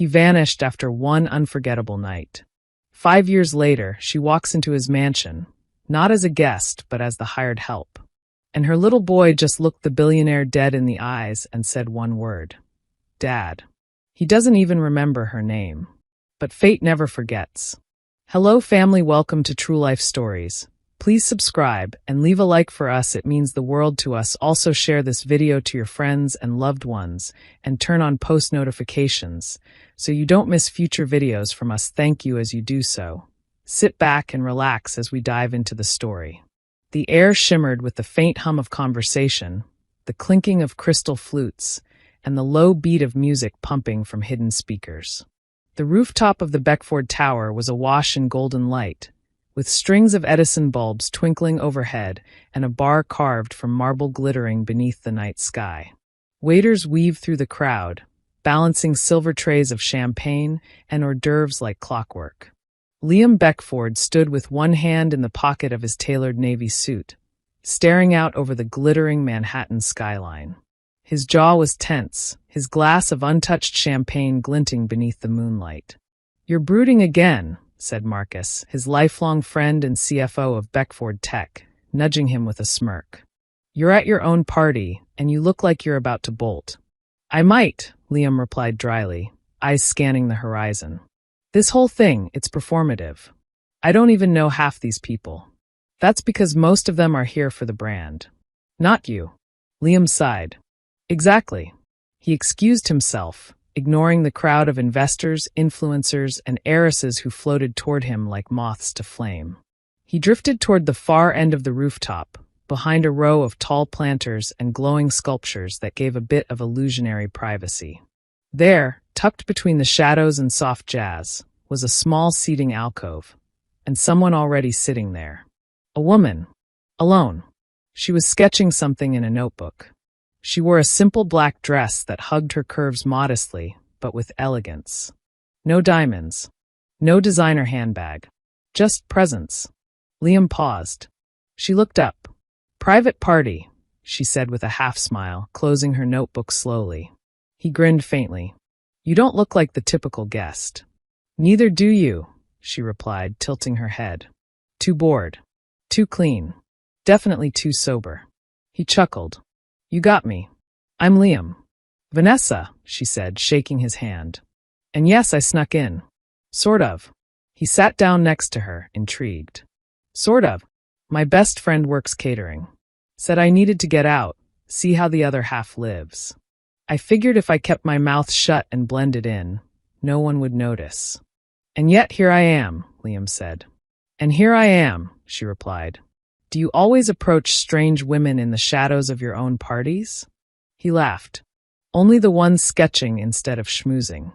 He vanished after one unforgettable night. 5 years later, she walks into his mansion, not as a guest, but as the hired help. And her little boy just looked the billionaire dead in the eyes and said one word: Dad. He doesn't even remember her name. But fate never forgets. Hello family, welcome to True Life Stories. Please subscribe and leave a like for us, it means the world to us. Also share this video to your friends and loved ones and turn on post notifications so you don't miss future videos from us. Thank you as you do so. Sit back and relax as we dive into the story. The air shimmered with the faint hum of conversation, the clinking of crystal flutes, and the low beat of music pumping from hidden speakers. The rooftop of the Beckford Tower was awash in golden light, with strings of Edison bulbs twinkling overhead and a bar carved from marble glittering beneath the night sky. Waiters weaved through the crowd, balancing silver trays of champagne and hors d'oeuvres like clockwork. Liam Beckford stood with one hand in the pocket of his tailored navy suit, staring out over the glittering Manhattan skyline. His jaw was tense, his glass of untouched champagne glinting beneath the moonlight. "You're brooding again," said Marcus, his lifelong friend and CFO of Beckford Tech, nudging him with a smirk. "You're at your own party, and you look like you're about to bolt." "I might," Liam replied dryly, eyes scanning the horizon. "This whole thing, it's performative. I don't even know half these people." "That's because most of them are here for the brand. Not you." Liam sighed. "Exactly." He excused himself, ignoring the crowd of investors, influencers, and heiresses who floated toward him like moths to flame. He drifted toward the far end of the rooftop, behind a row of tall planters and glowing sculptures that gave a bit of illusionary privacy. There, tucked between the shadows and soft jazz, was a small seating alcove, and someone already sitting there. A woman. Alone. She was sketching something in a notebook. She wore a simple black dress that hugged her curves modestly, but with elegance. No diamonds. No designer handbag. Just presence. Liam paused. She looked up. "Private party," she said with a half-smile, closing her notebook slowly. He grinned faintly. "You don't look like the typical guest." "Neither do you," she replied, tilting her head. "Too bored. Too clean. Definitely too sober." He chuckled. "You got me. I'm Liam." "Vanessa," she said, shaking his hand. "And yes, I snuck in." "Sort of." He sat down next to her, intrigued. "Sort of. My best friend works catering. Said I needed to get out, see how the other half lives. I figured if I kept my mouth shut and blended in, no one would notice." "And yet here I am," Liam said. "And here I am," she replied. "Do you always approach strange women in the shadows of your own parties?" He laughed. "Only the ones sketching instead of schmoozing."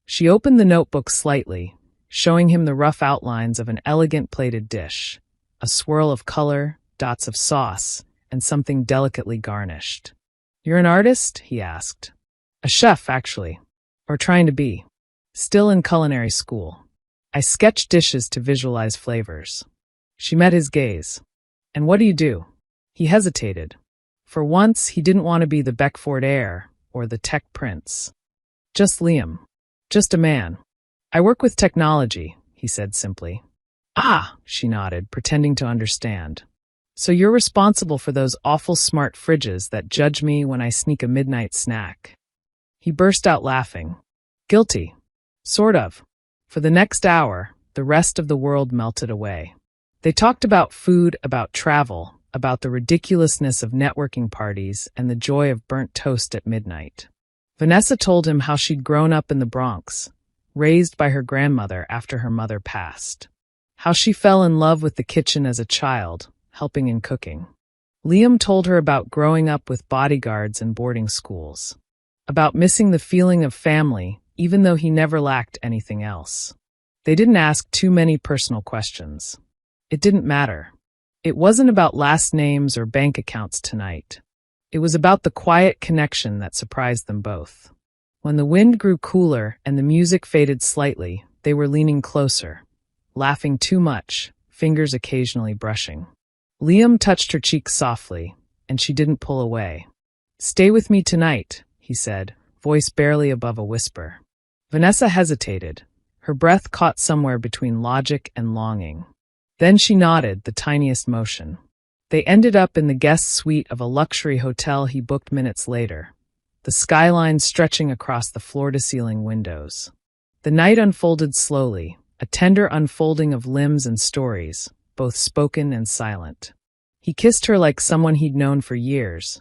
She opened the notebook slightly, showing him the rough outlines of an elegant plated dish, a swirl of color, dots of sauce, and something delicately garnished. "You're an artist?" he asked. "A chef, actually. Or trying to be. Still in culinary school. I sketch dishes to visualize flavors." She met his gaze. "And what do you do?" He hesitated. For once, he didn't want to be the Beckford heir or the tech prince. "Just Liam. Just a man. I work with technology," he said simply. "Ah," she nodded, pretending to understand. "So you're responsible for those awful smart fridges that judge me when I sneak a midnight snack." He burst out laughing. "Guilty. Sort of." For the next hour, the rest of the world melted away. They talked about food, about travel, about the ridiculousness of networking parties and the joy of burnt toast at midnight. Vanessa told him how she'd grown up in the Bronx, raised by her grandmother after her mother passed. How she fell in love with the kitchen as a child, helping in cooking. Liam told her about growing up with bodyguards and boarding schools. About missing the feeling of family, even though he never lacked anything else. They didn't ask too many personal questions. It didn't matter. It wasn't about last names or bank accounts tonight. It was about the quiet connection that surprised them both. When the wind grew cooler and the music faded slightly, they were leaning closer, laughing too much, fingers occasionally brushing. Liam touched her cheek softly, and she didn't pull away. "Stay with me tonight," he said, voice barely above a whisper. Vanessa hesitated, her breath caught somewhere between logic and longing. Then she nodded, the tiniest motion. They ended up in the guest suite of a luxury hotel he booked minutes later, the skyline stretching across the floor-to-ceiling windows. The night unfolded slowly, a tender unfolding of limbs and stories, both spoken and silent. He kissed her like someone he'd known for years,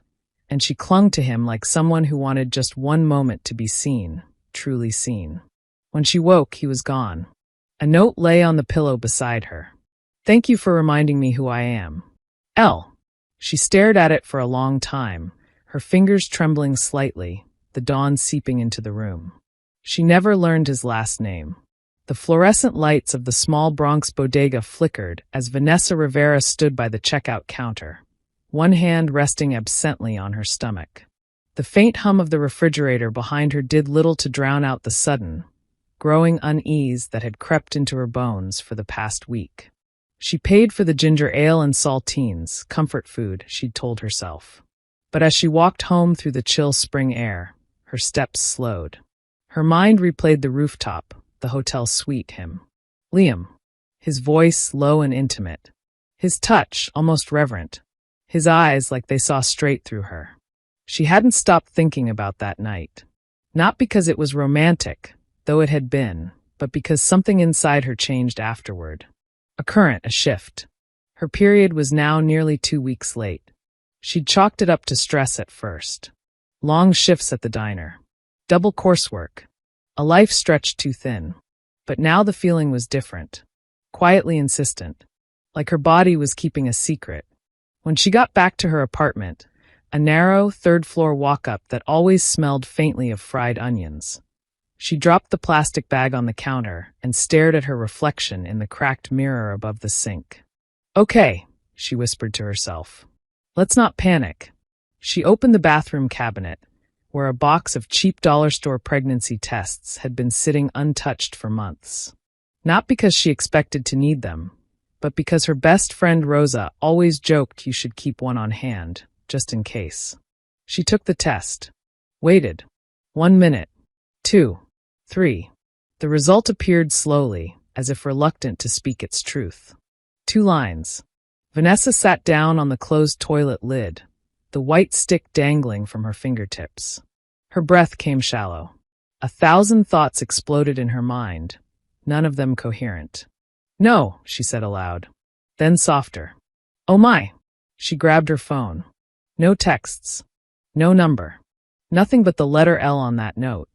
and she clung to him like someone who wanted just one moment to be seen, truly seen. When she woke, he was gone. A note lay on the pillow beside her. "Thank you for reminding me who I am. L." She stared at it for a long time, her fingers trembling slightly, the dawn seeping into the room. She never learned his last name. The fluorescent lights of the small Bronx bodega flickered as Vanessa Rivera stood by the checkout counter, one hand resting absently on her stomach. The faint hum of the refrigerator behind her did little to drown out the sudden, growing unease that had crept into her bones for the past week. She paid for the ginger ale and saltines, comfort food, she'd told herself. But as she walked home through the chill spring air, her steps slowed. Her mind replayed the rooftop, the hotel suite, him. Liam. His voice low and intimate. His touch almost reverent. His eyes like they saw straight through her. She hadn't stopped thinking about that night. Not because it was romantic, though it had been, but because something inside her changed afterward. A current, a shift. Her period was now nearly 2 weeks late. She'd chalked it up to stress at first. Long shifts at the diner. Double coursework. A life stretched too thin. But now the feeling was different. Quietly insistent. Like her body was keeping a secret. When she got back to her apartment, a narrow, third-floor walk-up that always smelled faintly of fried onions. She dropped the plastic bag on the counter and stared at her reflection in the cracked mirror above the sink. "Okay," she whispered to herself. "Let's not panic." She opened the bathroom cabinet, where a box of cheap dollar store pregnancy tests had been sitting untouched for months. Not because she expected to need them, but because her best friend Rosa always joked you should keep one on hand, just in case. She took the test. Waited. 1 minute. 2. 3. The result appeared slowly, as if reluctant to speak its truth. 2 lines. Vanessa sat down on the closed toilet lid, the white stick dangling from her fingertips. Her breath came shallow. 1,000 thoughts exploded in her mind, none of them coherent. "No," she said aloud. Then softer. "Oh my." She grabbed her phone. No texts. No number. Nothing but the letter L on that note.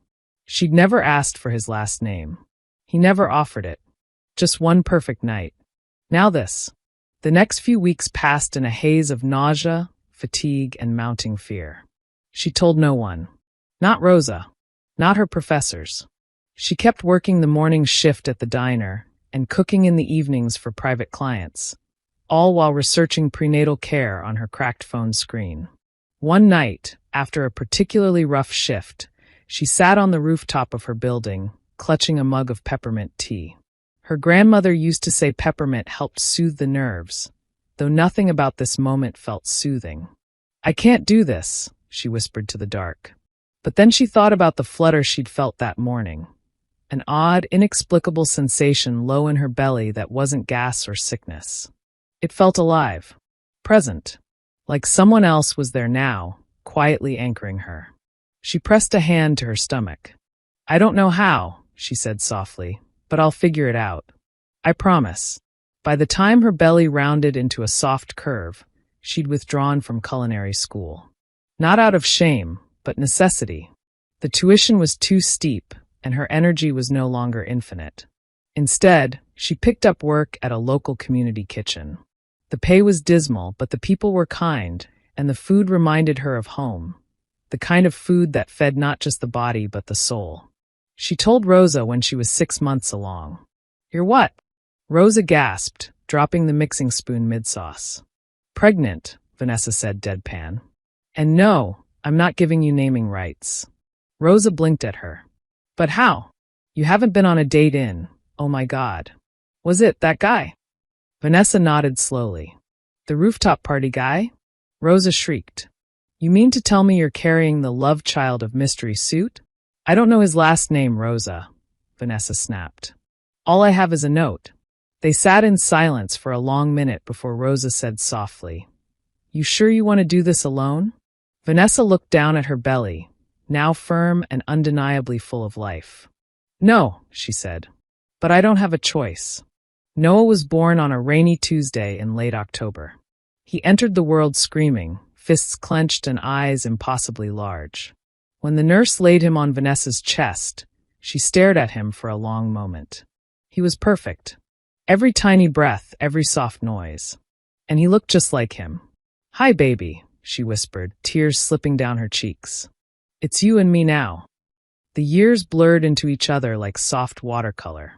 She'd never asked for his last name. He never offered it. Just one perfect night. Now this. The next few weeks passed in a haze of nausea, fatigue, and mounting fear. She told no one. Not Rosa. Not her professors. She kept working the morning shift at the diner and cooking in the evenings for private clients, all while researching prenatal care on her cracked phone screen. One night, after a particularly rough shift, she sat on the rooftop of her building, clutching a mug of peppermint tea. Her grandmother used to say peppermint helped soothe the nerves, though nothing about this moment felt soothing. "I can't do this," she whispered to the dark. But then she thought about the flutter she'd felt that morning, an odd, inexplicable sensation low in her belly that wasn't gas or sickness. It felt alive, present, like someone else was there now, quietly anchoring her. She pressed a hand to her stomach. "I don't know how," she said softly, "but I'll figure it out. I promise." By the time her belly rounded into a soft curve, she'd withdrawn from culinary school. Not out of shame, but necessity. The tuition was too steep, and her energy was no longer infinite. Instead, she picked up work at a local community kitchen. The pay was dismal, but the people were kind, and the food reminded her of home. The kind of food that fed not just the body but the soul. She told Rosa when she was 6 months along. "You're what?" Rosa gasped, dropping the mixing spoon mid-sauce. "Pregnant," Vanessa said deadpan. "And no, I'm not giving you naming rights." Rosa blinked at her. "But how? You haven't been on a date in, oh my God. Was it that guy?" Vanessa nodded slowly. "The rooftop party guy?" Rosa shrieked. "You mean to tell me you're carrying the love child of Mystery Suit?" "I don't know his last name, Rosa," Vanessa snapped. All I have is a note. They sat in silence for a long minute before Rosa said softly, You sure you want to do this alone? Vanessa looked down at her belly, now firm and undeniably full of life. No, she said. But I don't have a choice. Noah was born on a rainy Tuesday in late October. He entered the world screaming, fists clenched and eyes impossibly large. When the nurse laid him on Vanessa's chest, she stared at him for a long moment. He was perfect. Every tiny breath, every soft noise. And he looked just like him. Hi, baby, she whispered, tears slipping down her cheeks. It's you and me now. The years blurred into each other like soft watercolor.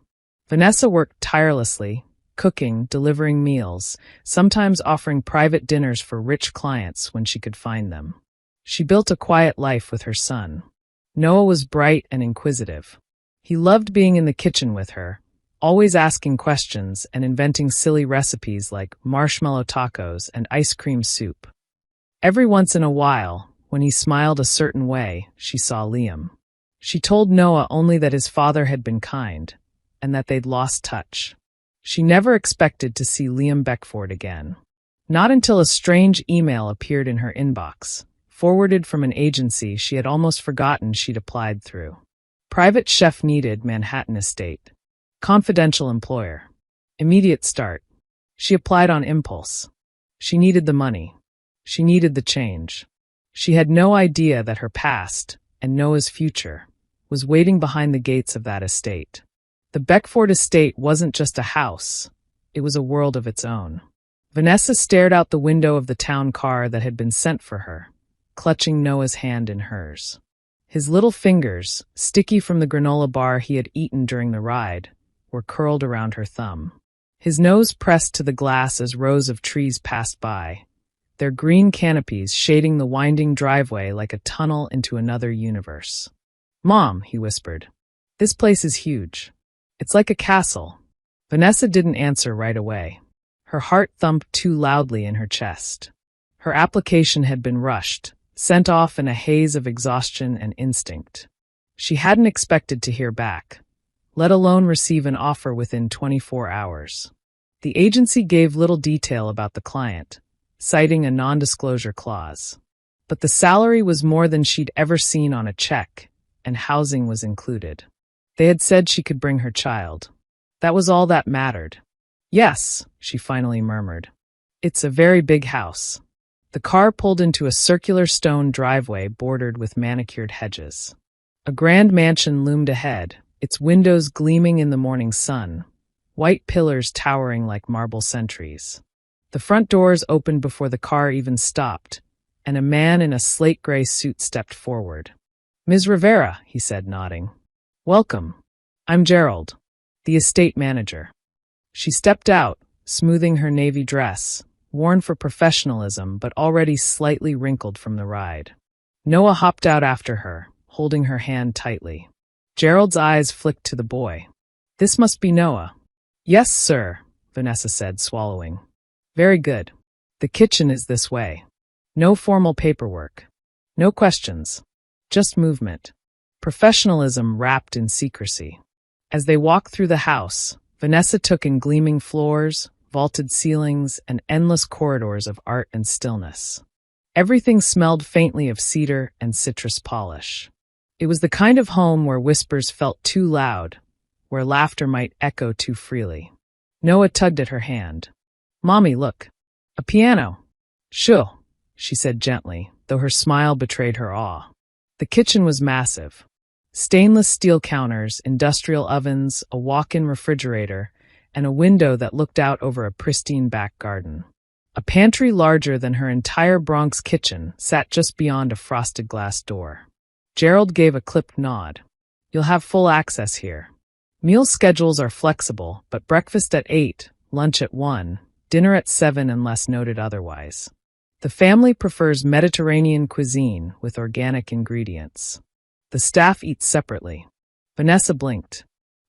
Vanessa worked tirelessly, cooking, delivering meals, sometimes offering private dinners for rich clients when she could find them. She built a quiet life with her son. Noah was bright and inquisitive. He loved being in the kitchen with her, always asking questions and inventing silly recipes like marshmallow tacos and ice cream soup. Every once in a while, when he smiled a certain way, she saw Liam. She told Noah only that his father had been kind, and that they'd lost touch. She never expected to see Liam Beckford again. Not until a strange email appeared in her inbox, forwarded from an agency she had almost forgotten she'd applied through. Private chef needed, Manhattan estate. Confidential employer. Immediate start. She applied on impulse. She needed the money. She needed the change. She had no idea that her past, and Noah's future, was waiting behind the gates of that estate. The Beckford estate wasn't just a house. It was a world of its own. Vanessa stared out the window of the town car that had been sent for her, clutching Noah's hand in hers. His little fingers, sticky from the granola bar he had eaten during the ride, were curled around her thumb. His nose pressed to the glass as rows of trees passed by, their green canopies shading the winding driveway like a tunnel into another universe. Mom, he whispered, this place is huge. It's like a castle. Vanessa didn't answer right away. Her heart thumped too loudly in her chest. Her application had been rushed, sent off in a haze of exhaustion and instinct. She hadn't expected to hear back, let alone receive an offer within 24 hours. The agency gave little detail about the client, citing a non-disclosure clause. But the salary was more than she'd ever seen on a check, and housing was included. They had said she could bring her child. That was all that mattered. Yes, she finally murmured. It's a very big house. The car pulled into a circular stone driveway bordered with manicured hedges. A grand mansion loomed ahead, its windows gleaming in the morning sun, white pillars towering like marble sentries. The front doors opened before the car even stopped, and a man in a slate-gray suit stepped forward. Ms. Rivera, he said, nodding. Welcome. I'm Gerald, the estate manager. She stepped out, smoothing her navy dress, worn for professionalism but already slightly wrinkled from the ride. Noah hopped out after her, holding her hand tightly. Gerald's eyes flicked to the boy. This must be Noah. Yes, sir, Vanessa said, swallowing. Very good. The kitchen is this way. No formal paperwork. No questions. Just movement. Professionalism wrapped in secrecy. As they walked through the house, Vanessa took in gleaming floors, vaulted ceilings, and endless corridors of art and stillness. Everything smelled faintly of cedar and citrus polish. It was the kind of home where whispers felt too loud, where laughter might echo too freely. Noah tugged at her hand. Mommy, look. A piano. Shoo, she said gently, though her smile betrayed her awe. The kitchen was massive. Stainless steel counters, industrial ovens, a walk-in refrigerator, and a window that looked out over a pristine back garden. A pantry larger than her entire Bronx kitchen sat just beyond a frosted glass door. Gerald gave a clipped nod. You'll have full access here. Meal schedules are flexible, but breakfast at 8, lunch at 1, dinner at 7 unless noted otherwise. The family prefers Mediterranean cuisine with organic ingredients. The staff eats separately. Vanessa blinked.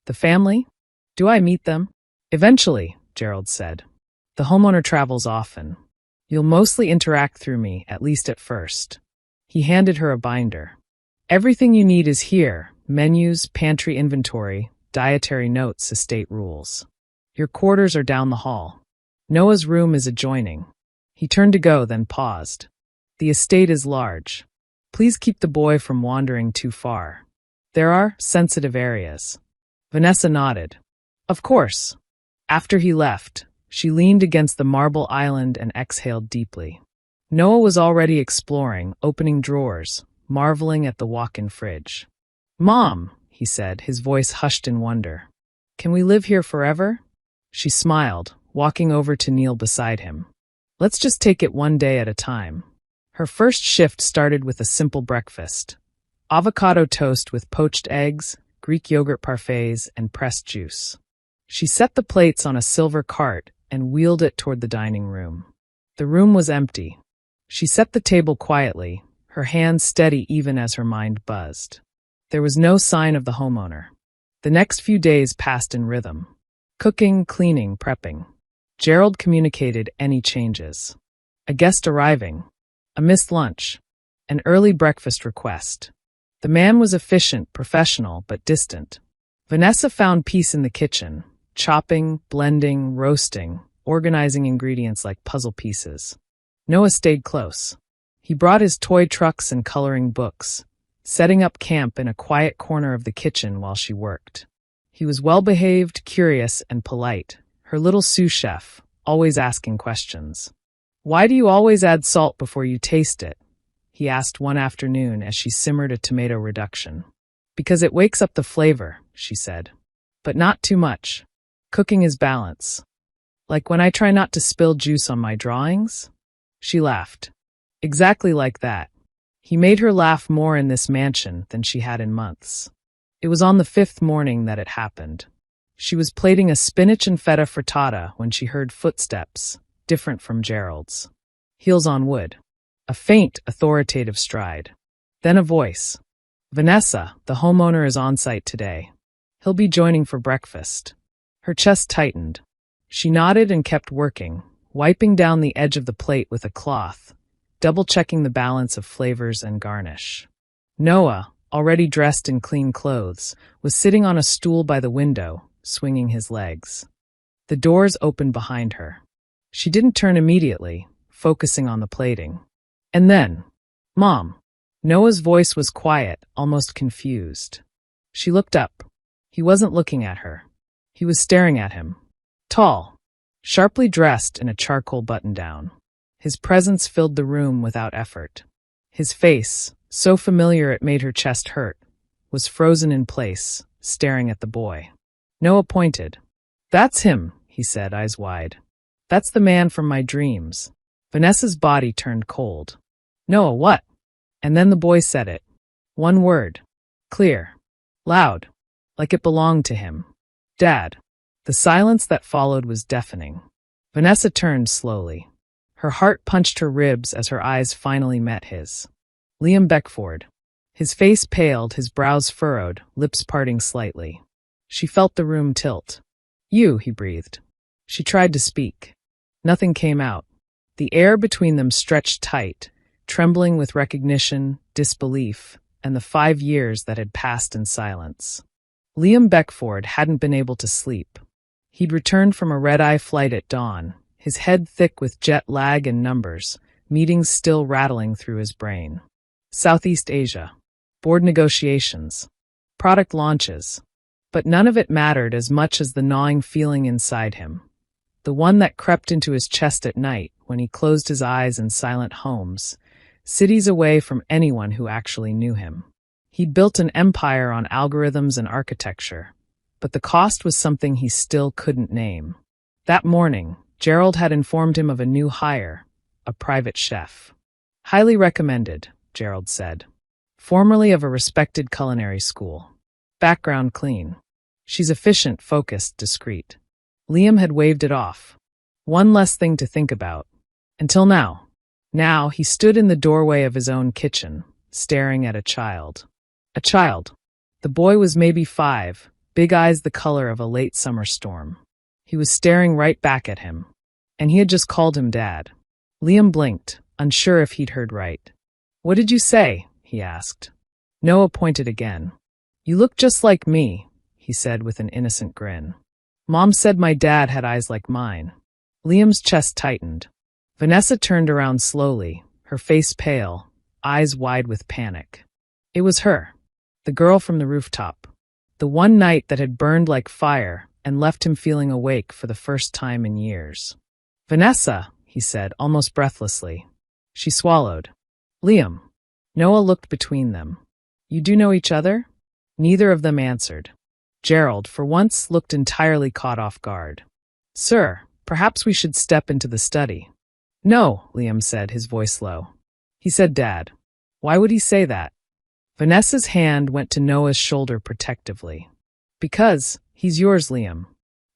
The family? Do I meet them? Eventually, Gerald said. The homeowner travels often. You'll mostly interact through me, at least at first. He handed her a binder. Everything you need is here. Menus, pantry inventory, dietary notes, estate rules. Your quarters are down the hall. Noah's room is adjoining. He turned to go, then paused. The estate is large. Please keep the boy from wandering too far. There are sensitive areas. Vanessa nodded. Of course. After he left, she leaned against the marble island and exhaled deeply. Noah was already exploring, opening drawers, marveling at the walk-in fridge. Mom, he said, his voice hushed in wonder. Can we live here forever? She smiled, walking over to kneel beside him. Let's just take it one day at a time. Her first shift started with a simple breakfast. Avocado toast with poached eggs, Greek yogurt parfaits, and pressed juice. She set the plates on a silver cart and wheeled it toward the dining room. The room was empty. She set the table quietly, her hands steady even as her mind buzzed. There was no sign of the homeowner. The next few days passed in rhythm. Cooking, cleaning, prepping. Gerald communicated any changes. A guest arriving. A missed lunch. An early breakfast request. The man was efficient, professional, but distant. Vanessa found peace in the kitchen, chopping, blending, roasting, organizing ingredients like puzzle pieces. Noah stayed close. He brought his toy trucks and coloring books, setting up camp in a quiet corner of the kitchen while she worked. He was well-behaved, curious, and polite, her little sous chef, always asking questions. Why do you always add salt before you taste it? He asked one afternoon as she simmered a tomato reduction. Because it wakes up the flavor, she said. But not too much. Cooking is balance. Like when I try not to spill juice on my drawings? She laughed. Exactly like that. He made her laugh more in this mansion than she had in months. It was on the 5th morning that it happened. She was plating a spinach and feta frittata when she heard footsteps, different from Gerald's. Heels on wood. A faint, authoritative stride. Then a voice. Vanessa, the homeowner is on site today. He'll be joining for breakfast. Her chest tightened. She nodded and kept working, wiping down the edge of the plate with a cloth, double-checking the balance of flavors and garnish. Noah, already dressed in clean clothes, was sitting on a stool by the window, swinging his legs. The doors opened behind her. She didn't turn immediately, focusing on the plating. And then, Mom. Noah's voice was quiet, almost confused. She looked up. He wasn't looking at her. He was staring at him. Tall, sharply dressed in a charcoal button-down. His presence filled the room without effort. His face, so familiar it made her chest hurt, was frozen in place, staring at the boy. Noah pointed. That's him, he said, eyes wide. That's the man from my dreams. Vanessa's body turned cold. Noah, what? And then the boy said it. One word. Clear. Loud. Like it belonged to him. Dad. The silence that followed was deafening. Vanessa turned slowly. Her heart punched her ribs as her eyes finally met his. Liam Beckford. His face paled, his brows furrowed, lips parting slightly. She felt the room tilt. You, he breathed. She tried to speak. Nothing came out. The air between them stretched tight, trembling with recognition, disbelief, and the 5 years that had passed in silence. Liam Beckford hadn't been able to sleep. He'd returned from a red-eye flight at dawn, his head thick with jet lag and numbers, meetings still rattling through his brain. Southeast Asia. Board negotiations. Product launches. But none of it mattered as much as the gnawing feeling inside him. The one that crept into his chest at night when he closed his eyes in silent homes, cities away from anyone who actually knew him. He'd built an empire on algorithms and architecture, but the cost was something he still couldn't name. That morning, Gerald had informed him of a new hire, a private chef. Highly recommended, Gerald said. Formerly of a respected culinary school. Background clean. She's efficient, focused, discreet. Liam had waved it off. One less thing to think about. Until now. Now he stood in the doorway of his own kitchen, staring at a child. A child. The boy was maybe 5, big eyes the color of a late summer storm. He was staring right back at him. And he had just called him Dad. Liam blinked, unsure if he'd heard right. What did you say? He asked. Noah pointed again. You look just like me, he he said with an innocent grin. Mom said my dad had eyes like mine. Liam's chest tightened. Vanessa turned around slowly, her face pale, eyes wide with panic. It was her, the girl from the rooftop. The one night that had burned like fire and left him feeling awake for the first time in years. Vanessa, he said, almost breathlessly. She swallowed. Liam. Noah looked between them. You do know each other? Neither of them answered. Gerald, for once, looked entirely caught off guard. Sir, perhaps we should step into the study. No, Liam said, his voice low. He said, Dad. Why would he say that? Vanessa's hand went to Noah's shoulder protectively. Because, he's yours, Liam.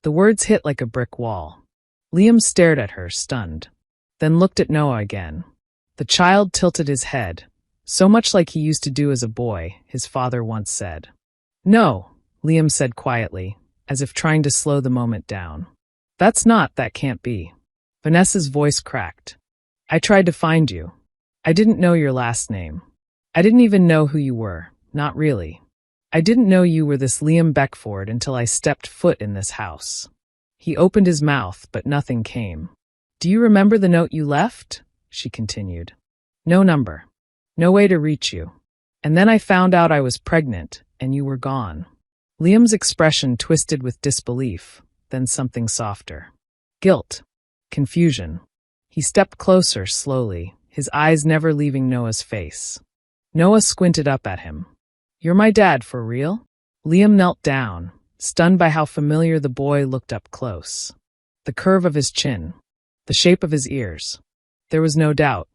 The words hit like a brick wall. Liam stared at her, stunned. Then looked at Noah again. The child tilted his head, so much like he used to do as a boy, his father once said. No, Liam said quietly, as if trying to slow the moment down. That can't be. Vanessa's voice cracked. I tried to find you. I didn't know your last name. I didn't even know who you were, not really. I didn't know you were this Liam Beckford until I stepped foot in this house. He opened his mouth, but nothing came. Do you remember the note you left? She continued. No number. No way to reach you. And then I found out I was pregnant, and you were gone. Liam's expression twisted with disbelief, then something softer. Guilt. Confusion. He stepped closer, slowly, his eyes never leaving Noah's face. Noah squinted up at him. You're my dad, for real? Liam knelt down, stunned by how familiar the boy looked up close. The curve of his chin. The shape of his ears. There was no doubt.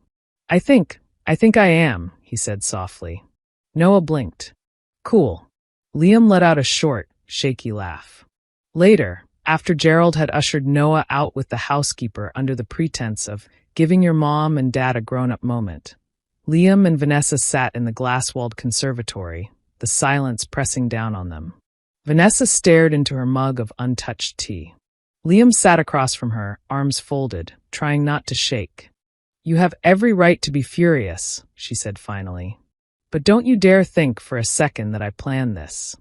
I think I am, he said softly. Noah blinked. Cool. Liam let out a short, shaky laugh. Later, after Gerald had ushered Noah out with the housekeeper under the pretense of giving your mom and dad a grown-up moment, Liam and Vanessa sat in the glass-walled conservatory, the silence pressing down on them. Vanessa stared into her mug of untouched tea. Liam sat across from her, arms folded, trying not to shake. You have every right to be furious, she said finally. But don't you dare think for a second that I planned this.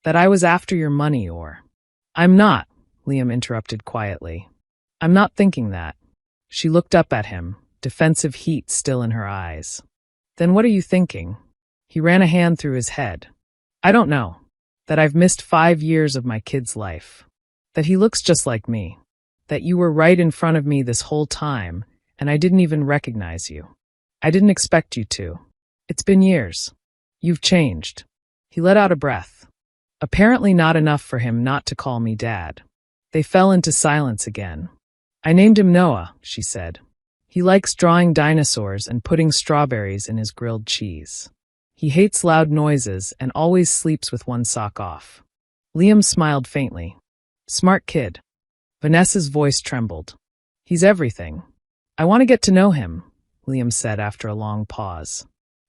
That I was after your money or… I'm not, Liam interrupted quietly. I'm not thinking that. She looked up at him, defensive heat still in her eyes. Then what are you thinking? He ran a hand through his head. I don't know. That I've missed 5 years of my kid's life. That he looks just like me. That you were right in front of me this whole time, and I didn't even recognize you. I didn't expect you to. It's been years. You've changed. He let out a breath. Apparently not enough for him not to call me Dad. They fell into silence again. I named him Noah, she said. He likes drawing dinosaurs and putting strawberries in his grilled cheese. He hates loud noises and always sleeps with one sock off. Liam smiled faintly. Smart kid. Vanessa's voice trembled. He's everything. I want to get to know him, Liam said after a long pause.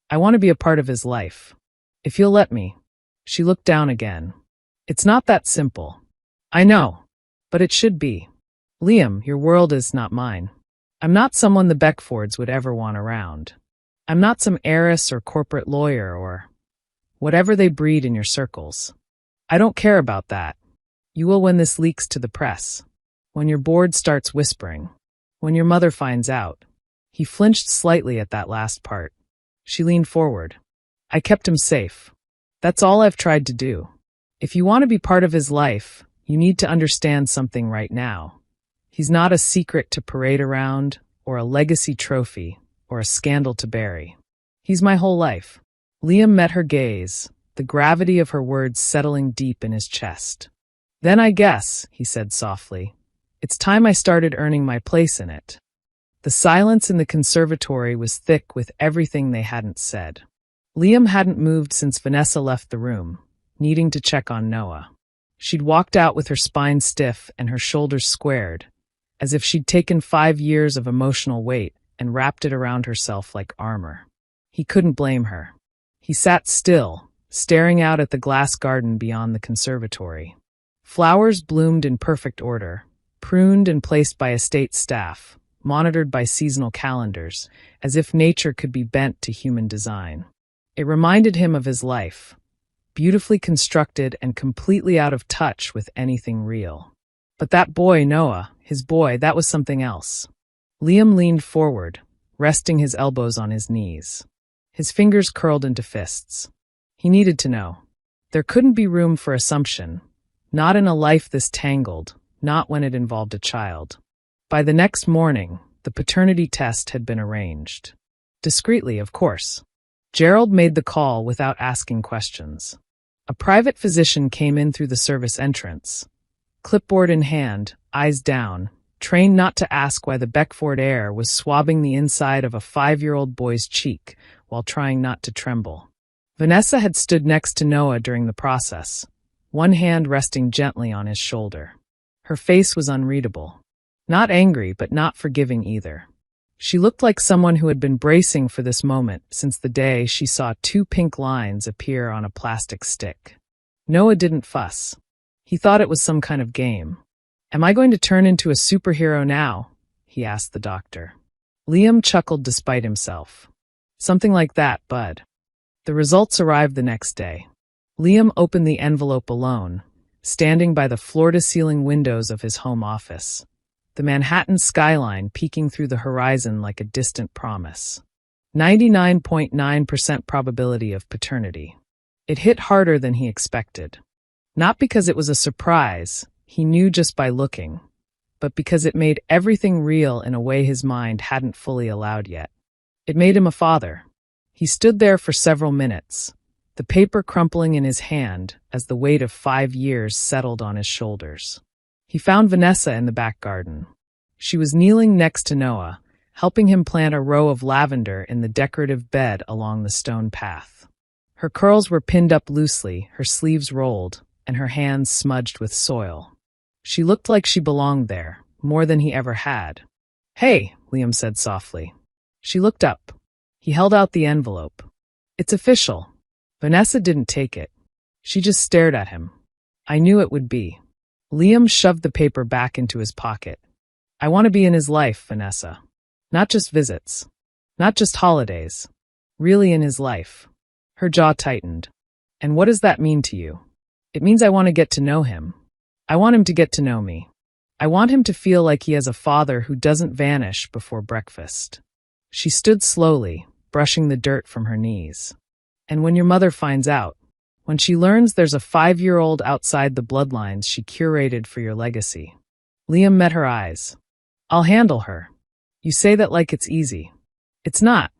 I want to be a part of his life. If you'll let me. She looked down again. It's not that simple. I know. But it should be. Liam, your world is not mine. I'm not someone the Beckfords would ever want around. I'm not some heiress or corporate lawyer or whatever they breed in your circles. I don't care about that. You will when this leaks to the press. When your board starts whispering. When your mother finds out. He flinched slightly at that last part. She leaned forward. I kept him safe. That's all I've tried to do. If you want to be part of his life, you need to understand something right now. He's not a secret to parade around, or a legacy trophy, or a scandal to bury. He's my whole life. Liam met her gaze, the gravity of her words settling deep in his chest. Then I guess, he said softly, it's time I started earning my place in it. The silence in the conservatory was thick with everything they hadn't said. Liam hadn't moved since Vanessa left the room, needing to check on Noah. She'd walked out with her spine stiff and her shoulders squared, as if she'd taken 5 years of emotional weight and wrapped it around herself like armor. He couldn't blame her. He sat still, staring out at the glass garden beyond the conservatory. Flowers bloomed in perfect order, pruned and placed by estate staff, monitored by seasonal calendars, as if nature could be bent to human design. It reminded him of his life. beautifully constructed and completely out of touch with anything real. But that boy, Noah, his boy, that was something else. Liam leaned forward, resting his elbows on his knees. His fingers curled into fists. He needed to know. There couldn't be room for assumption. Not in a life this tangled, not when it involved a child. By the next morning, the paternity test had been arranged. Discreetly, of course. Gerald made the call without asking questions. A private physician came in through the service entrance. Clipboard in hand, eyes down, trained not to ask why the Beckford heir was swabbing the inside of a 5-year-old boy's cheek while trying not to tremble. Vanessa had stood next to Noah during the process, one hand resting gently on his shoulder. Her face was unreadable. Not angry, but not forgiving either. She looked like someone who had been bracing for this moment since the day she saw 2 pink lines appear on a plastic stick. Noah didn't fuss. He thought it was some kind of game. "Am I going to turn into a superhero now?" he asked the doctor. Liam chuckled despite himself. "Something like that, bud." The results arrived the next day. Liam opened the envelope alone, standing by the floor-to-ceiling windows of his home office, the Manhattan skyline peeking through the horizon like a distant promise. 99.9% probability of paternity. It hit harder than he expected. Not because it was a surprise, he knew just by looking, but because it made everything real in a way his mind hadn't fully allowed yet. It made him a father. He stood there for several minutes, the paper crumpling in his hand as the weight of 5 years settled on his shoulders. He found Vanessa in the back garden. She was kneeling next to Noah, helping him plant a row of lavender in the decorative bed along the stone path. Her curls were pinned up loosely, her sleeves rolled, and her hands smudged with soil. She looked like she belonged there, more than he ever had. "Hey," Liam said softly. She looked up. He held out the envelope. "It's official." Vanessa didn't take it. She just stared at him. "I knew it would be." Liam shoved the paper back into his pocket. "I want to be in his life, Vanessa. Not just visits. Not just holidays. Really in his life." Her jaw tightened. "And what does that mean to you?" "It means I want to get to know him. I want him to get to know me. I want him to feel like he has a father who doesn't vanish before breakfast." She stood slowly, brushing the dirt from her knees. "And when your mother finds out, when she learns there's a 5-year-old outside the bloodlines she curated for your legacy." Liam met her eyes. "I'll handle her. You say that like it's easy. It's not.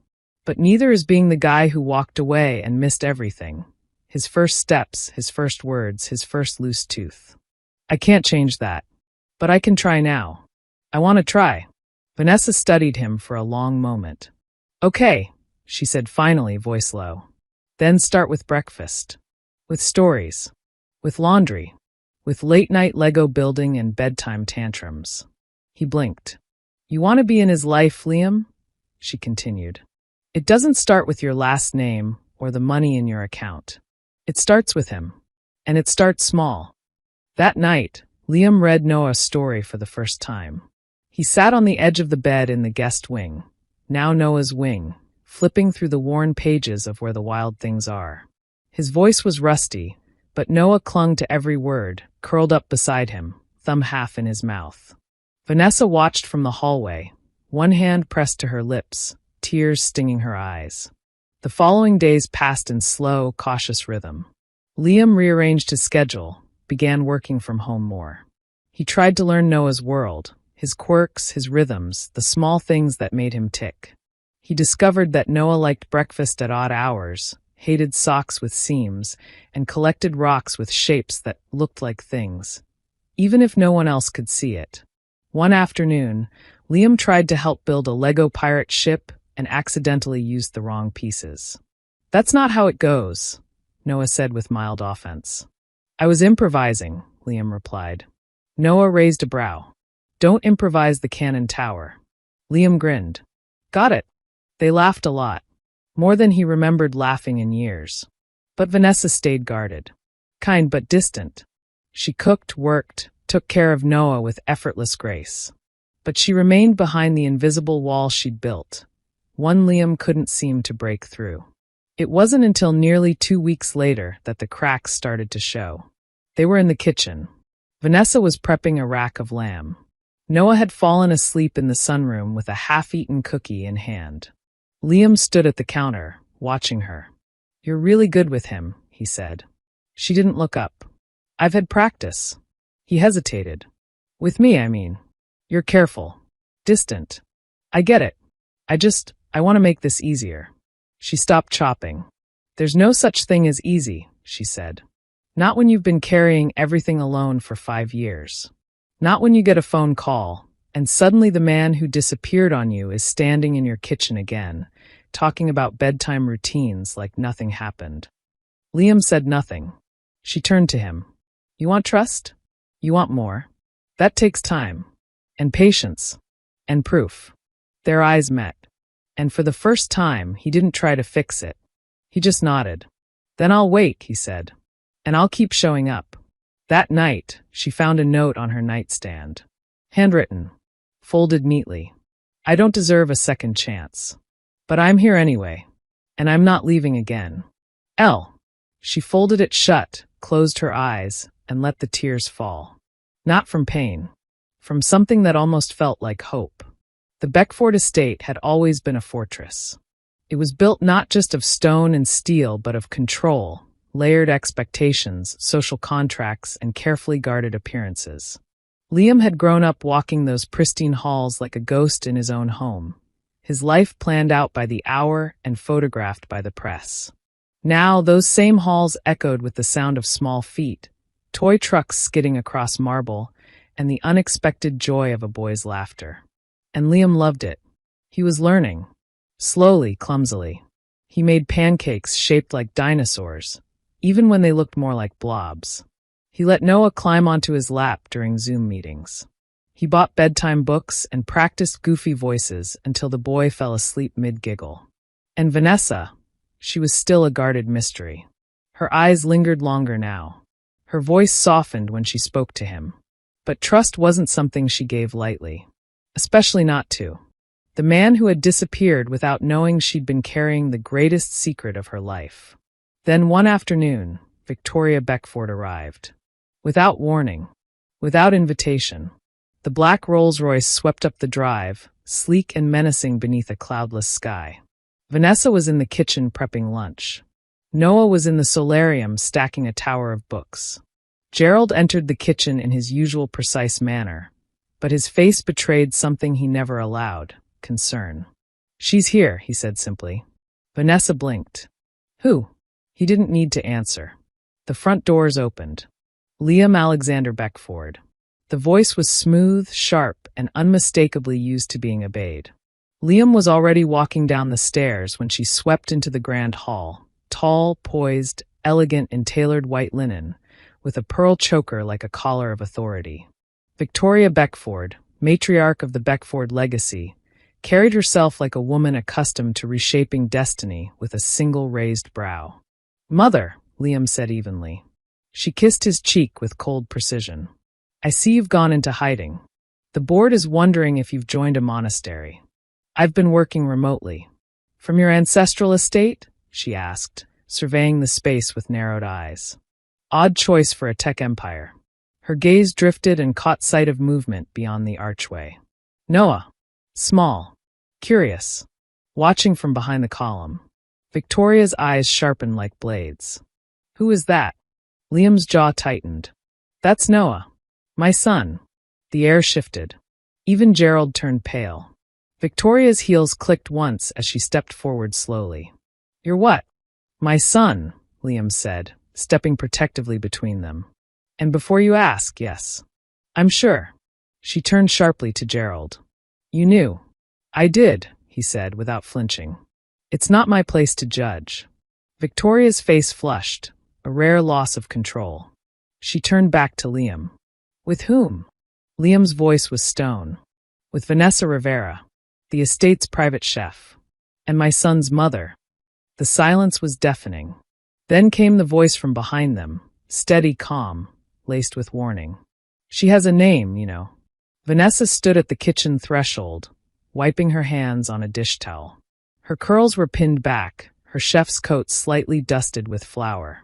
But neither is being the guy who walked away and missed everything. His first steps, his first words, his first loose tooth. I can't change that. But I can try now. I want to try." Vanessa studied him for a long moment. "Okay," she said finally, voice low. "Then start with breakfast. With stories. With laundry. With late-night Lego building and bedtime tantrums." He blinked. "You want to be in his life, Liam?" she continued. "It doesn't start with your last name or the money in your account. It starts with him. And it starts small." That night, Liam read Noah's story for the first time. He sat on the edge of the bed in the guest wing, now Noah's wing, flipping through the worn pages of Where the Wild Things Are. His voice was rusty, but Noah clung to every word, curled up beside him, thumb half in his mouth. Vanessa watched from the hallway, one hand pressed to her lips, tears stinging her eyes. The following days passed in slow, cautious rhythm. Liam rearranged his schedule, began working from home more. He tried to learn Noah's world, his quirks, his rhythms, the small things that made him tick. He discovered that Noah liked breakfast at odd hours, hated socks with seams, and collected rocks with shapes that looked like things, even if no one else could see it. One afternoon, Liam tried to help build a Lego pirate ship and accidentally used the wrong pieces. "That's not how it goes," Noah said with mild offense. "I was improvising," Liam replied. Noah raised a brow. "Don't improvise the cannon tower." Liam grinned. "Got it." They laughed a lot, more than he remembered laughing in years. But Vanessa stayed guarded. Kind but distant. She cooked, worked, took care of Noah with effortless grace. But she remained behind the invisible wall she'd built, one Liam couldn't seem to break through. It wasn't until nearly 2 weeks later that the cracks started to show. They were in the kitchen. Vanessa was prepping a rack of lamb. Noah had fallen asleep in the sunroom with a half-eaten cookie in hand. Liam stood at the counter, watching her. "You're really good with him," he said. She didn't look up. "I've had practice." He hesitated. "With me, I mean. You're careful. Distant. I get it. I want to make this easier." She stopped chopping. "There's no such thing as easy," she said. "Not when you've been carrying everything alone for 5 years. Not when you get a phone call, and suddenly the man who disappeared on you is standing in your kitchen again, talking about bedtime routines like nothing happened." Liam said nothing. She turned to him. "You want trust? You want more? That takes time. And patience. And proof." Their eyes met. And for the first time, he didn't try to fix it. He just nodded. "Then I'll wait," he said. "And I'll keep showing up." That night, she found a note on her nightstand. Handwritten. Folded neatly. "I don't deserve a second chance. But I'm here anyway. And I'm not leaving again. L." She folded it shut, closed her eyes, and let the tears fall. Not from pain. From something that almost felt like hope. The Beckford estate had always been a fortress. It was built not just of stone and steel, but of control, layered expectations, social contracts, and carefully guarded appearances. Liam had grown up walking those pristine halls like a ghost in his own home, his life planned out by the hour and photographed by the press. Now those same halls echoed with the sound of small feet, toy trucks skidding across marble, and the unexpected joy of a boy's laughter. And Liam loved it. He was learning. Slowly, clumsily. He made pancakes shaped like dinosaurs, even when they looked more like blobs. He let Noah climb onto his lap during Zoom meetings. He bought bedtime books and practiced goofy voices until the boy fell asleep mid-giggle. And Vanessa, she was still a guarded mystery. Her eyes lingered longer now. Her voice softened when she spoke to him. But trust wasn't something she gave lightly. Especially not to the man who had disappeared without knowing she'd been carrying the greatest secret of her life. Then one afternoon, Victoria Beckford arrived. Without warning, without invitation. The black Rolls-Royce swept up the drive, sleek and menacing beneath a cloudless sky. Vanessa was in the kitchen prepping lunch. Noah was in the solarium stacking a tower of books. Gerald entered the kitchen in his usual precise manner, but his face betrayed something he never allowed, concern. "She's here," he said simply. Vanessa blinked. "Who?" He didn't need to answer. The front doors opened. Liam Alexander Beckford. The voice was smooth, sharp, and unmistakably used to being obeyed. Liam was already walking down the stairs when she swept into the grand hall, tall, poised, elegant in tailored white linen, with a pearl choker like a collar of authority. Victoria Beckford, matriarch of the Beckford legacy, carried herself like a woman accustomed to reshaping destiny with a single raised brow. "Mother," Liam said evenly. She kissed his cheek with cold precision. "I see you've gone into hiding. The board is wondering if you've joined a monastery. I've been working remotely." "From your ancestral estate?" she asked, surveying the space with narrowed eyes. Odd choice for a tech empire. Her gaze drifted and caught sight of movement beyond the archway. Noah. Small. Curious. Watching from behind the column. Victoria's eyes sharpened like blades. "Who is that?" Liam's jaw tightened. "That's Noah. My son." The air shifted. Even Gerald turned pale. Victoria's heels clicked once as she stepped forward slowly. "You're what?" "My son," Liam said, stepping protectively between them. "And before you ask, yes. I'm sure." She turned sharply to Gerald. "You knew." "I did," he said without flinching. "It's not my place to judge." Victoria's face flushed, a rare loss of control. She turned back to Liam. "With whom?" Liam's voice was stone. "With Vanessa Rivera, the estate's private chef. And my son's mother." The silence was deafening. Then came the voice from behind them, steady, calm, laced with warning. "She has a name, you know." Vanessa stood at the kitchen threshold, wiping her hands on a dish towel. Her curls were pinned back, her chef's coat slightly dusted with flour.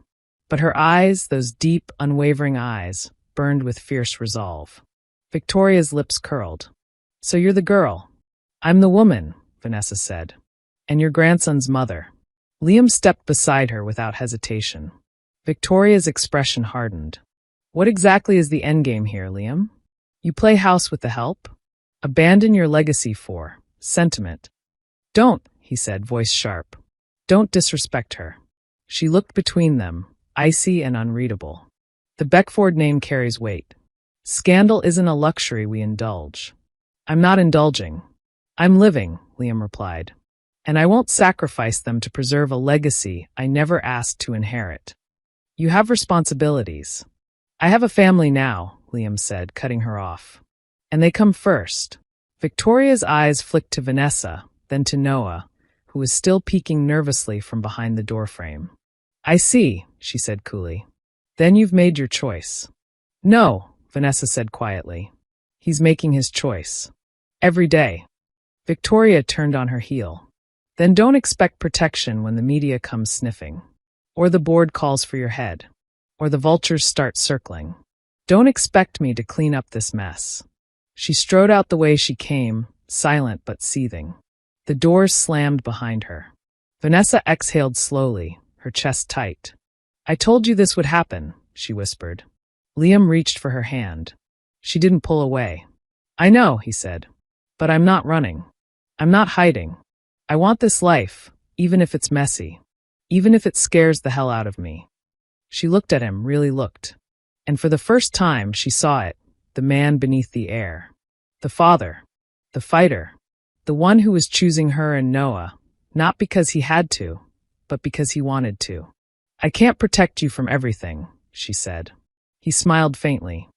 But her eyes, those deep, unwavering eyes, burned with fierce resolve. Victoria's lips curled. "So you're the girl." "I'm the woman," Vanessa said. "And your grandson's mother." Liam stepped beside her without hesitation. Victoria's expression hardened. "What exactly is the endgame here, Liam? You play house with the help? Abandon your legacy for sentiment." "Don't," he said, voice sharp. "Don't disrespect her." She looked between them, icy and unreadable. "The Beckford name carries weight. Scandal isn't a luxury we indulge." "I'm not indulging. I'm living," Liam replied. "And I won't sacrifice them to preserve a legacy I never asked to inherit." "You have responsibilities." "I have a family now," Liam said, cutting her off. "And they come first." Victoria's eyes flicked to Vanessa, then to Noah, who was still peeking nervously from behind the doorframe. "I see," she said coolly. "Then you've made your choice." "No," Vanessa said quietly. "He's making his choice. Every day." Victoria turned on her heel. "Then don't expect protection when the media comes sniffing. Or the board calls for your head. Or the vultures start circling. Don't expect me to clean up this mess." She strode out the way she came, silent but seething. The doors slammed behind her. Vanessa exhaled slowly, her chest tight. "I told you this would happen," she whispered. Liam reached for her hand. She didn't pull away. "I know," he said. "But I'm not running. I'm not hiding. I want this life, even if it's messy. Even if it scares the hell out of me." She looked at him, really looked. And for the first time, she saw it, the man beneath the air. The father. The fighter. The one who was choosing her and Noah, not because he had to, but because he wanted to. "I can't protect you from everything," she said. He smiled faintly.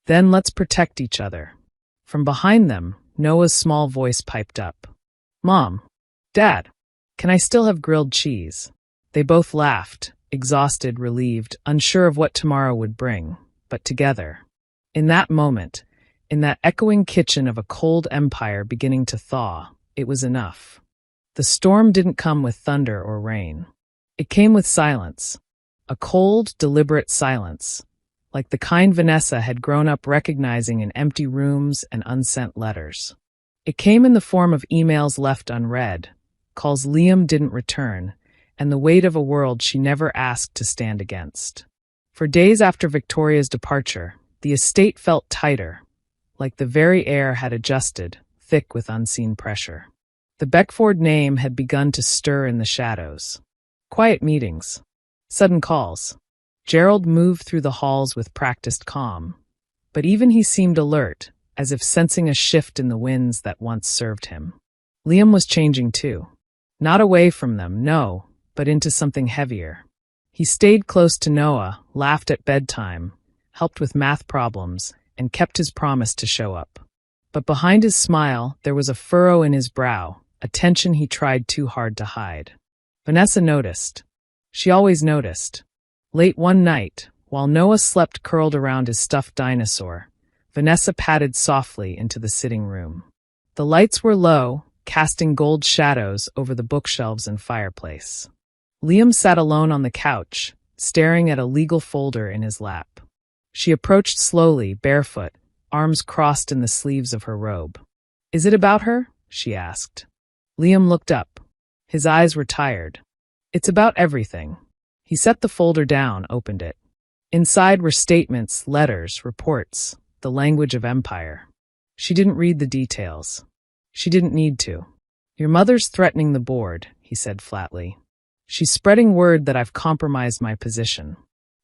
"Then let's protect each other." From behind them, Noah's small voice piped up. "Mom. Dad. Can I still have grilled cheese?" They both laughed, exhausted, relieved, unsure of what tomorrow would bring, but together. In that moment, in that echoing kitchen of a cold empire beginning to thaw, it was enough. The storm didn't come with thunder or rain. It came with silence. A cold, deliberate silence, like the kind Vanessa had grown up recognizing in empty rooms and unsent letters. It came in the form of emails left unread, calls Liam didn't return, and the weight of a world she never asked to stand against. For days after Victoria's departure, the estate felt tighter, like the very air had adjusted, thick with unseen pressure. The Beckford name had begun to stir in the shadows. Quiet meetings. Sudden calls. Gerald moved through the halls with practiced calm. But even he seemed alert, as if sensing a shift in the winds that once served him. Liam was changing too. Not away from them, no, but into something heavier. He stayed close to Noah, laughed at bedtime, helped with math problems, and kept his promise to show up. But behind his smile, there was a furrow in his brow, a tension he tried too hard to hide. Vanessa noticed. She always noticed. Late one night, while Noah slept curled around his stuffed dinosaur, Vanessa padded softly into the sitting room. The lights were low, casting gold shadows over the bookshelves and fireplace. Liam sat alone on the couch, staring at a legal folder in his lap. She approached slowly, barefoot, arms crossed in the sleeves of her robe. "Is it about her?" she asked. Liam looked up. His eyes were tired. "It's about everything." He set the folder down, opened it. Inside were statements, letters, reports, the language of empire. She didn't read the details. She didn't need to. "Your mother's threatening the board," he said flatly. "She's spreading word that I've compromised my position,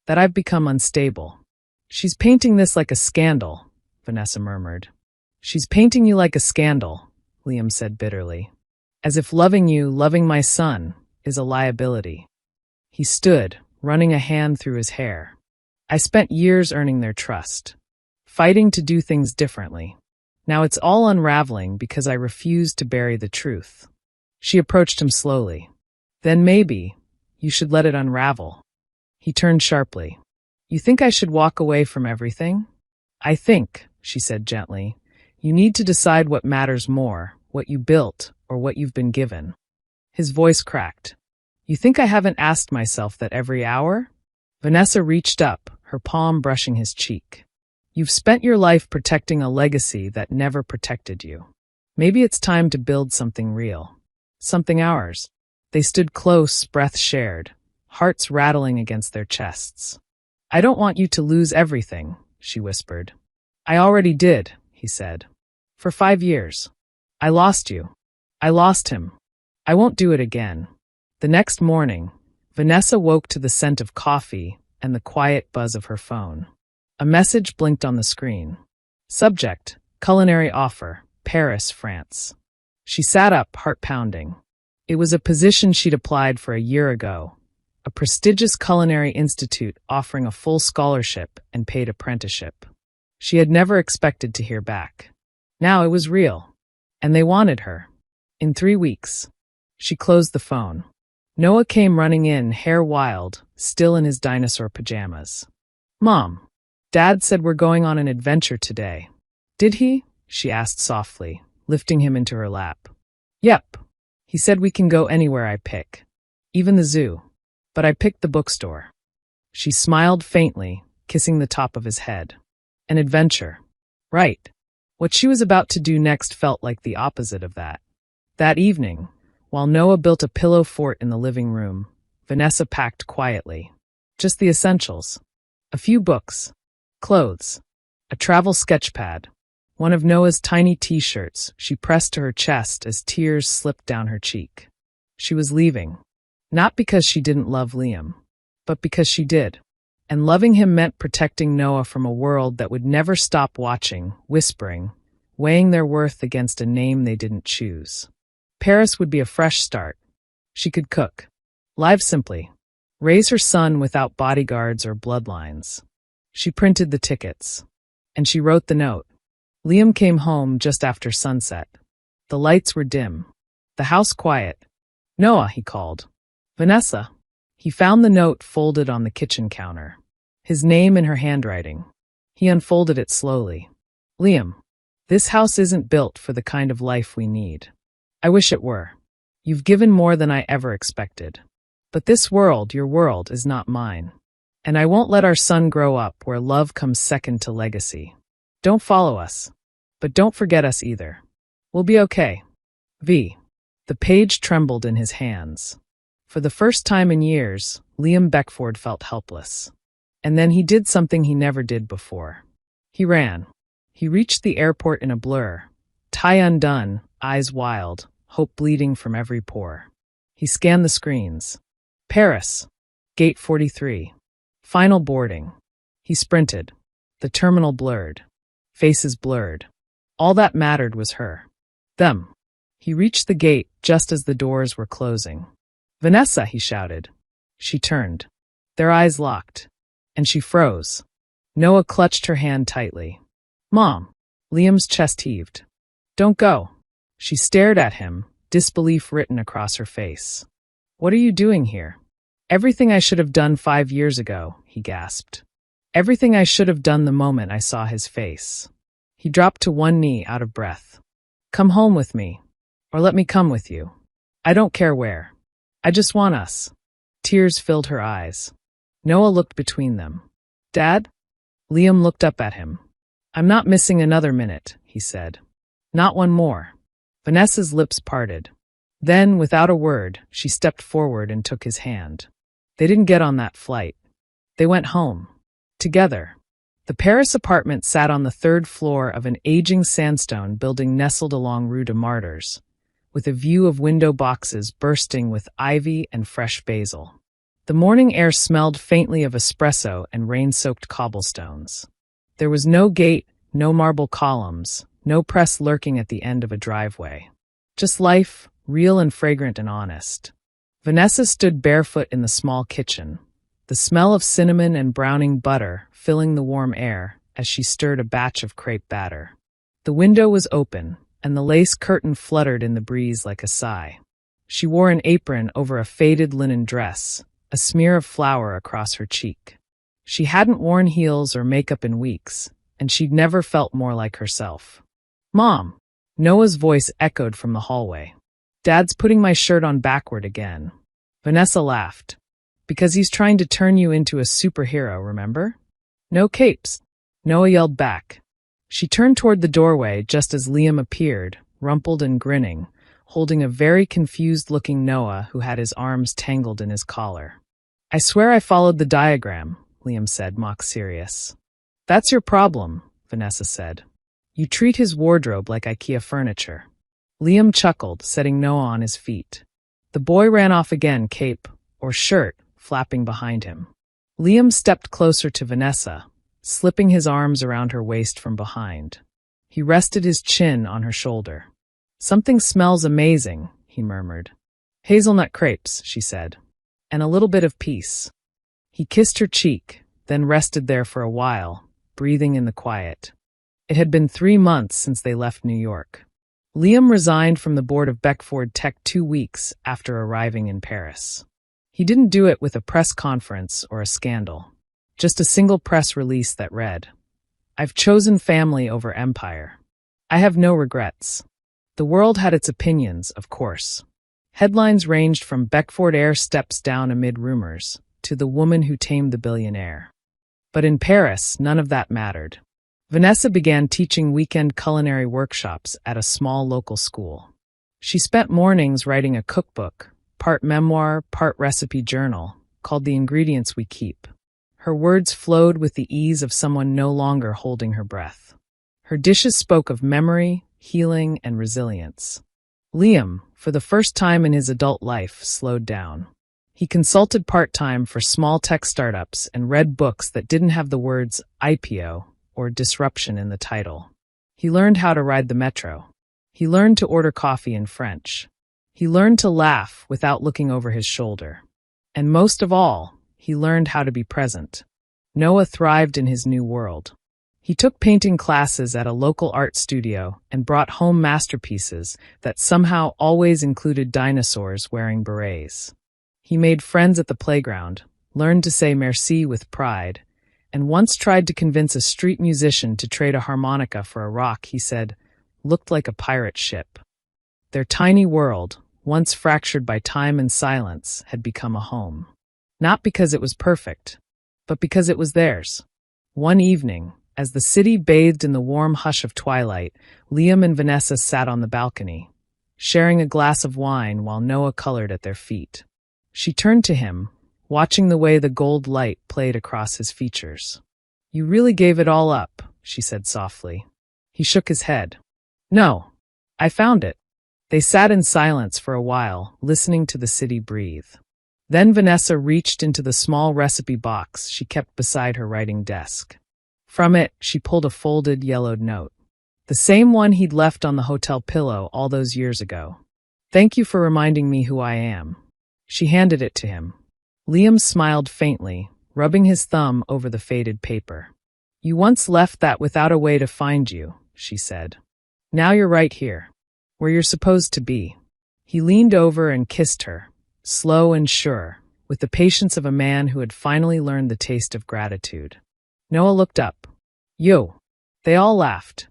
that I've become unstable. She's painting this like a scandal," Vanessa murmured. "She's painting you like a scandal," Liam said bitterly. "As if loving you, loving my son, is a liability." He stood, running a hand through his hair. "I spent years earning their trust, fighting to do things differently. Now it's all unraveling because I refused to bury the truth." She approached him slowly. "Then maybe you should let it unravel." He turned sharply. "You think I should walk away from everything?" "I think," she said gently, "you need to decide what matters more, what you built or what you've been given." His voice cracked. You think I haven't asked myself that every hour? Vanessa reached up, her palm brushing his cheek. You've spent your life protecting a legacy that never protected you. Maybe it's time to build something real. Something ours. They stood close, breath shared, hearts rattling against their chests. I don't want you to lose everything, she whispered. I already did, he said. For 5 years. I lost you. I lost him. I won't do it again. The next morning, Vanessa woke to the scent of coffee and the quiet buzz of her phone. A message blinked on the screen. Subject, culinary offer, Paris, France. She sat up, heart pounding. It was a position she'd applied for a year ago, a prestigious culinary institute offering a full scholarship and paid apprenticeship. She had never expected to hear back. Now it was real, and they wanted her. In 3 weeks. She closed the phone. Noah came running in, hair wild, still in his dinosaur pajamas. Mom, Dad said we're going on an adventure today. Did he? She asked softly, lifting him into her lap. Yep. He said we can go anywhere I pick. Even the zoo. But I picked the bookstore. She smiled faintly, kissing the top of his head. An adventure. Right. What she was about to do next felt like the opposite of that. That evening, while Noah built a pillow fort in the living room, Vanessa packed quietly. Just the essentials. A few books. Clothes. A travel sketchpad. One of Noah's tiny t-shirts she pressed to her chest as tears slipped down her cheek. She was leaving. Not because she didn't love Liam, but because she did. And loving him meant protecting Noah from a world that would never stop watching, whispering, weighing their worth against a name they didn't choose. Paris would be a fresh start. She could cook. Live simply. Raise her son without bodyguards or bloodlines. She printed the tickets. And she wrote the note. Liam came home just after sunset. The lights were dim. The house quiet. Noah, he called. Vanessa. He found the note folded on the kitchen counter. His name in her handwriting. He unfolded it slowly. Liam, this house isn't built for the kind of life we need. I wish it were. You've given more than I ever expected. But this world, your world, is not mine. And I won't let our son grow up where love comes second to legacy. Don't follow us. But don't forget us either. We'll be okay. V. The page trembled in his hands. For the first time in years, Liam Beckford felt helpless. And then he did something he never did before. He ran. He reached the airport in a blur, tie undone, eyes wild, hope bleeding from every pore. He scanned the screens. Paris. Gate 43. Final boarding. He sprinted. The terminal blurred. Faces blurred. All that mattered was her. Them. He reached the gate just as the doors were closing. Vanessa, he shouted. She turned. Their eyes locked. And she froze. Noah clutched her hand tightly. Mom. Liam's chest heaved. Don't go. She stared at him, disbelief written across her face. What are you doing here? Everything I should have done 5 years ago, he gasped. Everything I should have done the moment I saw his face. He dropped to one knee out of breath. Come home with me. Or let me come with you. I don't care where. I just want us. Tears filled her eyes. Noah looked between them. Dad? Liam looked up at him. I'm not missing another minute, he said. Not one more. Vanessa's lips parted. Then, without a word, she stepped forward and took his hand. They didn't get on that flight. They went home. Together. The Paris apartment sat on the 3rd floor of an aging sandstone building nestled along Rue de Martyrs, with a view of window boxes bursting with ivy and fresh basil. The morning air smelled faintly of espresso and rain-soaked cobblestones. There was no gate, no marble columns, no press lurking at the end of a driveway. Just life, real and fragrant and honest. Vanessa stood barefoot in the small kitchen, the smell of cinnamon and browning butter filling the warm air as she stirred a batch of crepe batter. The window was open, and the lace curtain fluttered in the breeze like a sigh. She wore an apron over a faded linen dress, a smear of flour across her cheek. She hadn't worn heels or makeup in weeks, and she'd never felt more like herself. Mom! Noah's voice echoed from the hallway. Dad's putting my shirt on backward again. Vanessa laughed. Because he's trying to turn you into a superhero, remember? No capes. Noah yelled back. She turned toward the doorway just as Liam appeared, rumpled and grinning, holding a very confused-looking Noah who had his arms tangled in his collar. I swear I followed the diagram, Liam said, mock-serious. That's your problem, Vanessa said. You treat his wardrobe like IKEA furniture. Liam chuckled, setting Noah on his feet. The boy ran off again, cape, or shirt, flapping behind him. Liam stepped closer to Vanessa, slipping his arms around her waist from behind. He rested his chin on her shoulder. Something smells amazing, he murmured. Hazelnut crepes, she said. And a little bit of peace. He kissed her cheek, then rested there for a while, breathing in the quiet. It had been 3 months since they left New York. Liam resigned from the board of Beckford Tech 2 weeks after arriving in Paris. He didn't do it with a press conference or a scandal. Just a single press release that read, I've chosen family over empire. I have no regrets. The world had its opinions, of course. Headlines ranged from Beckford heir steps down amid rumors to the woman who tamed the billionaire. But in Paris, none of that mattered. Vanessa began teaching weekend culinary workshops at a small local school. She spent mornings writing a cookbook, part memoir, part recipe journal, called The Ingredients We Keep. Her words flowed with the ease of someone no longer holding her breath. Her dishes spoke of memory, healing, and resilience. Liam, for the first time in his adult life, slowed down. He consulted part-time for small tech startups and read books that didn't have the words IPO or disruption in the title. He learned how to ride the metro. He learned to order coffee in French. He learned to laugh without looking over his shoulder. And most of all, he learned how to be present. Noah thrived in his new world. He took painting classes at a local art studio and brought home masterpieces that somehow always included dinosaurs wearing berets. He made friends at the playground, learned to say merci with pride, and once tried to convince a street musician to trade a harmonica for a rock he said looked like a pirate ship. Their tiny world, once fractured by time and silence, had become a home. Not because it was perfect, but because it was theirs. One evening, as the city bathed in the warm hush of twilight, Liam and Vanessa sat on the balcony, sharing a glass of wine while Noah colored at their feet. She turned to him, watching the way the gold light played across his features. You really gave it all up, she said softly. He shook his head. No, I found it. They sat in silence for a while, listening to the city breathe. Then Vanessa reached into the small recipe box she kept beside her writing desk. From it, she pulled a folded, yellowed note. The same one he'd left on the hotel pillow all those years ago. Thank you for reminding me who I am. She handed it to him. Liam smiled faintly, rubbing his thumb over the faded paper. You once left that without a way to find you, she said. Now you're right here, where you're supposed to be. He leaned over and kissed her, slow and sure, with the patience of a man who had finally learned the taste of gratitude. Noah looked up. Yo. They all laughed.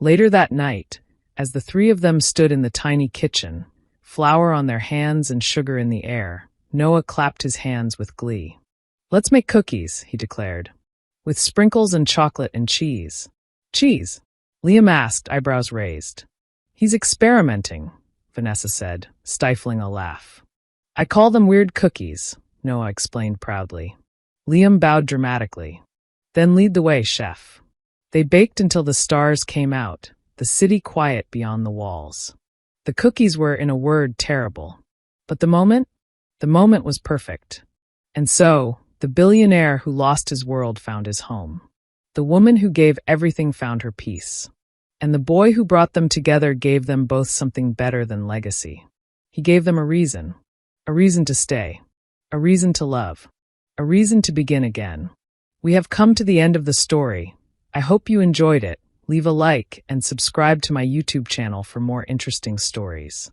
Later that night, as the three of them stood in the tiny kitchen, flour on their hands and sugar in the air, Noah clapped his hands with glee. Let's make cookies, he declared, with sprinkles and chocolate and cheese. Cheese? Liam asked, eyebrows raised. He's experimenting, Vanessa said, stifling a laugh. I call them weird cookies, Noah explained proudly. Liam bowed dramatically. Then lead the way, chef. They baked until the stars came out, the city quiet beyond the walls. The cookies were, in a word, terrible. But the moment was perfect. And so, the billionaire who lost his world found his home. The woman who gave everything found her peace. And the boy who brought them together gave them both something better than legacy. He gave them a reason to stay, a reason to love, a reason to begin again. We have come to the end of the story. I hope you enjoyed it. Leave a like and subscribe to my YouTube channel for more interesting stories.